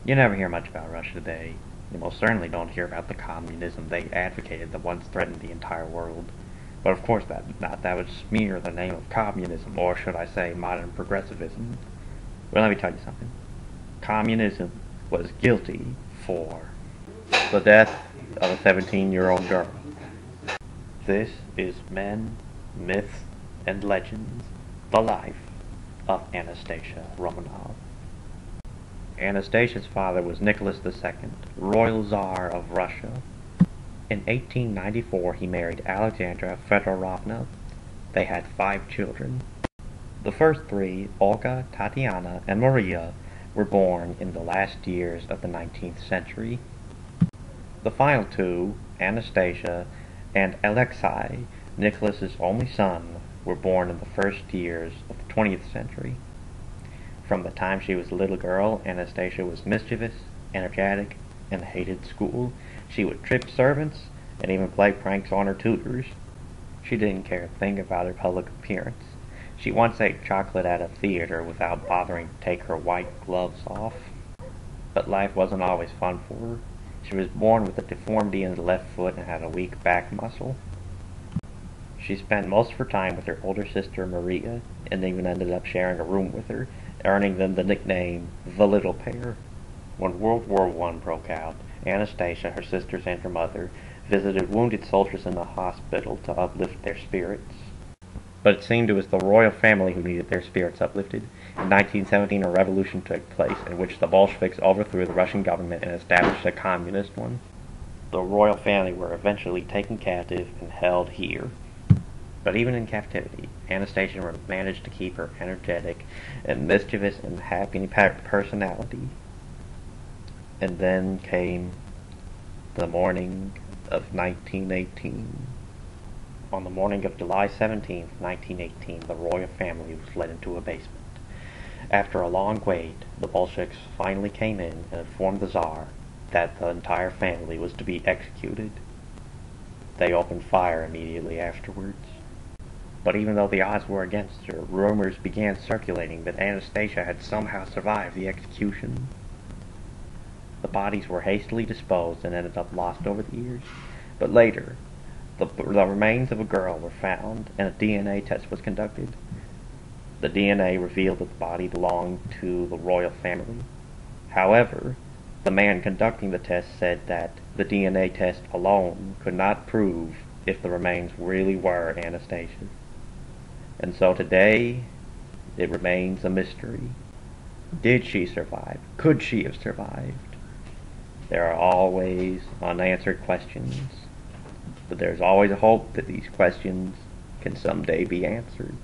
You never hear much about Russia today. You most certainly don't hear about the communism they advocated that once threatened the entire world. But of course that would smear the name of communism, or should I say modern progressivism. Well, let me tell you something. Communism was guilty for the death of a 17-year-old girl. This is Men, Myths, and Legends, the life of Anastasia Romanov. Anastasia's father was Nicholas II, Royal Tsar of Russia. In 1894 he married Alexandra Fedorovna. They had 5 children. The first 3, Olga, Tatiana, and Maria, were born in the last years of the 19th century. The final 2, Anastasia and Alexei, Nicholas's only son, were born in the first years of the 20th century. From the time she was a little girl, Anastasia was mischievous, energetic, and hated school. She would trip servants and even play pranks on her tutors. She didn't care a thing about her public appearance. She once ate chocolate at a theater without bothering to take her white gloves off. But life wasn't always fun for her. She was born with a deformity in the left foot and had a weak back muscle. She spent most of her time with her older sister Maria, and even ended up sharing a room with her, earning them the nickname the Little Pair. When World War I broke out, Anastasia, her sisters, and her mother visited wounded soldiers in the hospital to uplift their spirits. But it seemed it was the royal family who needed their spirits uplifted. In 1917, a revolution took place in which the Bolsheviks overthrew the Russian government and established a communist one. The royal family were eventually taken captive and held here. But even in captivity, Anastasia managed to keep her energetic and mischievous and happy personality. And then came the morning of 1918. On the morning of July 17, 1918, the royal family was led into a basement. After a long wait, the Bolsheviks finally came in and informed the Tsar that the entire family was to be executed. They opened fire immediately afterwards. But even though the odds were against her, rumors began circulating that Anastasia had somehow survived the execution. The bodies were hastily disposed and ended up lost over the years. But later, the remains of a girl were found, and a DNA test was conducted. The DNA revealed that the body belonged to the royal family. However, the man conducting the test said that the DNA test alone could not prove if the remains really were Anastasia's. And so today, it remains a mystery. Did she survive? Could she have survived? There are always unanswered questions, but there's always a hope that these questions can someday be answered.